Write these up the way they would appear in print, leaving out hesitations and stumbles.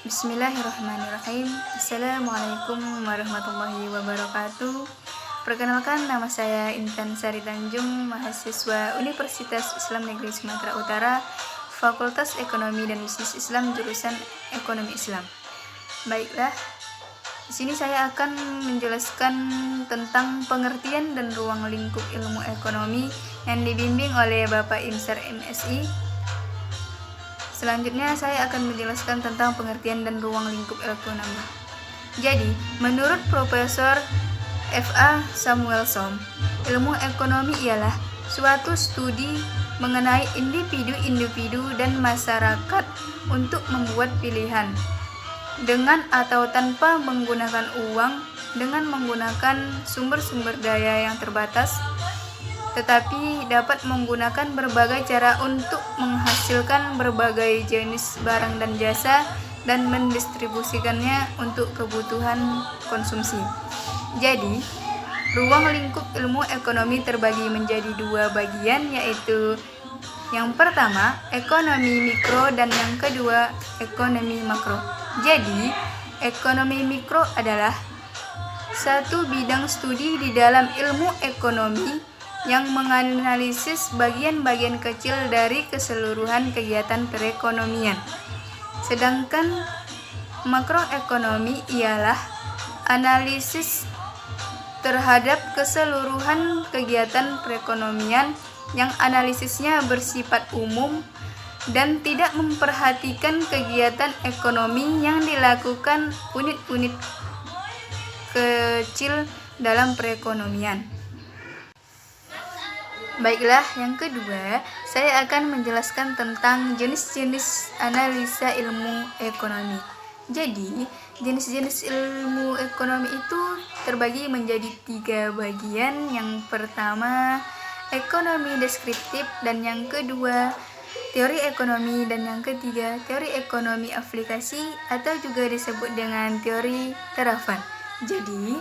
Bismillahirrahmanirrahim. Assalamualaikum warahmatullahi wabarakatuh. Perkenalkan, nama saya Intan Sari Tanjung, mahasiswa Universitas Islam Negeri Sumatera Utara, Fakultas Ekonomi dan Bisnis Islam, jurusan Ekonomi Islam. Baiklah, di sini saya akan menjelaskan tentang pengertian dan ruang lingkup ilmu ekonomi yang dibimbing oleh Bapak Imsar MSI. Selanjutnya saya akan menjelaskan tentang pengertian dan ruang lingkup ekonomi. Jadi, menurut Profesor F.A. Samuelson, ilmu ekonomi ialah suatu studi mengenai individu-individu dan masyarakat untuk membuat pilihan dengan atau tanpa menggunakan uang, dengan menggunakan sumber-sumber daya yang terbatas, tetapi dapat menggunakan berbagai cara untuk menghasilkan berbagai jenis barang dan jasa dan mendistribusikannya untuk kebutuhan konsumsi. Jadi, ruang lingkup ilmu ekonomi terbagi menjadi dua bagian, yaitu yang pertama ekonomi mikro dan yang kedua ekonomi makro. Jadi, ekonomi mikro adalah satu bidang studi di dalam ilmu ekonomi yang menganalisis bagian-bagian kecil dari keseluruhan kegiatan perekonomian. Sedangkan makroekonomi ialah analisis terhadap keseluruhan kegiatan perekonomian yang analisisnya bersifat umum dan tidak memperhatikan kegiatan ekonomi yang dilakukan unit-unit kecil dalam perekonomian. Baiklah, yang kedua, saya akan menjelaskan tentang jenis-jenis analisa ilmu ekonomi. Jadi, jenis-jenis ilmu ekonomi itu terbagi menjadi tiga bagian. Yang pertama, ekonomi deskriptif, dan yang kedua, teori ekonomi, dan yang ketiga, teori ekonomi aplikasi atau juga disebut dengan teori terapan. Jadi,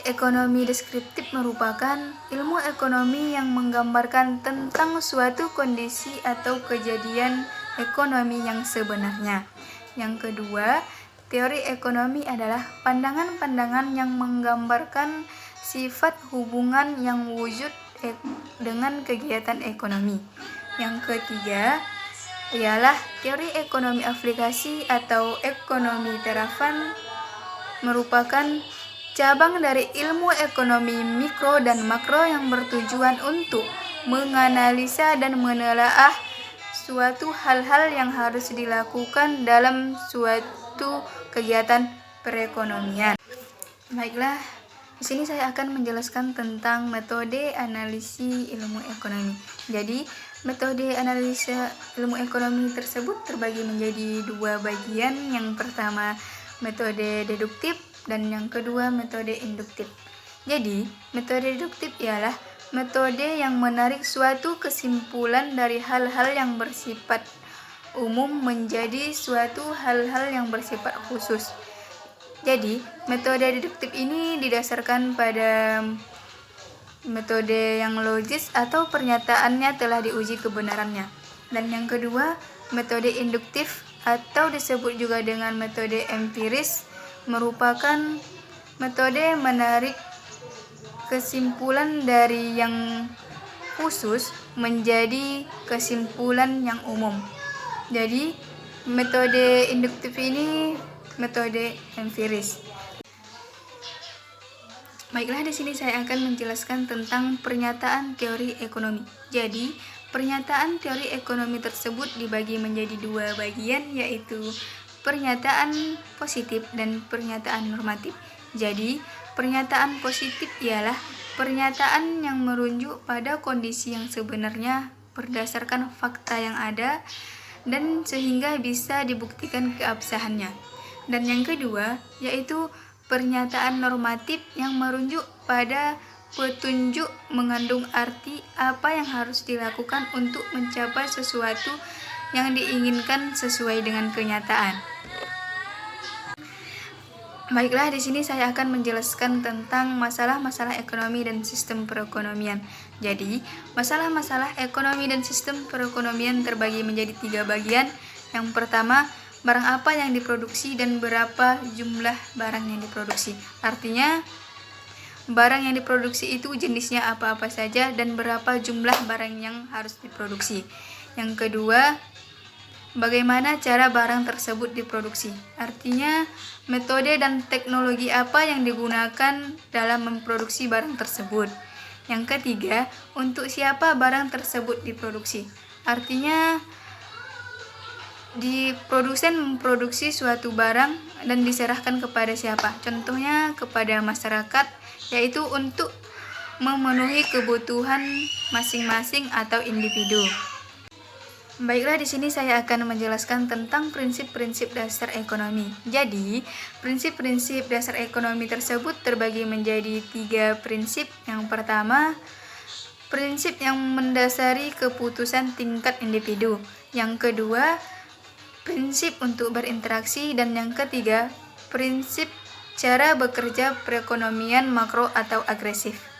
ekonomi deskriptif merupakan ilmu ekonomi yang menggambarkan tentang suatu kondisi atau kejadian ekonomi yang sebenarnya. Yang kedua, teori ekonomi adalah pandangan-pandangan yang menggambarkan sifat hubungan yang wujud dengan kegiatan ekonomi. Yang ketiga ialah teori ekonomi aplikasi atau ekonomi terapan, merupakan cabang dari ilmu ekonomi mikro dan makro yang bertujuan untuk menganalisa dan menelaah suatu hal-hal yang harus dilakukan dalam suatu kegiatan perekonomian. Baiklah, di sini saya akan menjelaskan tentang metode analisis ilmu ekonomi. Jadi, metode analisa ilmu ekonomi tersebut terbagi menjadi dua bagian. Yang pertama, metode deduktif, dan yang kedua, metode induktif. Jadi, metode deduktif ialah metode yang menarik suatu kesimpulan dari hal-hal yang bersifat umum menjadi suatu hal-hal yang bersifat khusus. Jadi, metode deduktif ini didasarkan pada metode yang logis atau pernyataannya telah diuji kebenarannya. Dan yang kedua, metode induktif atau disebut juga dengan metode empiris, merupakan metode menarik kesimpulan dari yang khusus menjadi kesimpulan yang umum. Jadi, metode induktif ini metode empiris. Baiklah, di sini saya akan menjelaskan tentang pernyataan teori ekonomi. Jadi, pernyataan teori ekonomi tersebut dibagi menjadi dua bagian, yaitu pernyataan positif dan pernyataan normatif. Jadi, pernyataan positif ialah pernyataan yang merujuk pada kondisi yang sebenarnya berdasarkan fakta yang ada dan sehingga bisa dibuktikan keabsahannya. Dan yang kedua, yaitu pernyataan normatif yang merujuk pada petunjuk mengandung arti apa yang harus dilakukan untuk mencapai sesuatu yang diinginkan sesuai dengan kenyataan. Baiklah, di sini saya akan menjelaskan tentang masalah-masalah ekonomi dan sistem perekonomian. Jadi, masalah-masalah ekonomi dan sistem perekonomian terbagi menjadi tiga bagian. Yang pertama, barang apa yang diproduksi dan berapa jumlah barang yang diproduksi. Artinya, barang yang diproduksi itu jenisnya apa-apa saja dan berapa jumlah barang yang harus diproduksi. Yang kedua, bagaimana cara barang tersebut diproduksi. Artinya, metode dan teknologi apa yang digunakan dalam memproduksi barang tersebut. Yang ketiga, untuk siapa barang tersebut diproduksi. Artinya, produsen memproduksi suatu barang dan diserahkan kepada siapa? Contohnya kepada masyarakat, yaitu untuk memenuhi kebutuhan masing-masing atau individu. Baiklah, di sini saya akan menjelaskan tentang prinsip-prinsip dasar ekonomi. Jadi, prinsip-prinsip dasar ekonomi tersebut terbagi menjadi 3 prinsip. Yang pertama, prinsip yang mendasari keputusan tingkat individu. Yang kedua, prinsip untuk berinteraksi, dan yang ketiga, prinsip cara bekerja perekonomian makro atau agresif.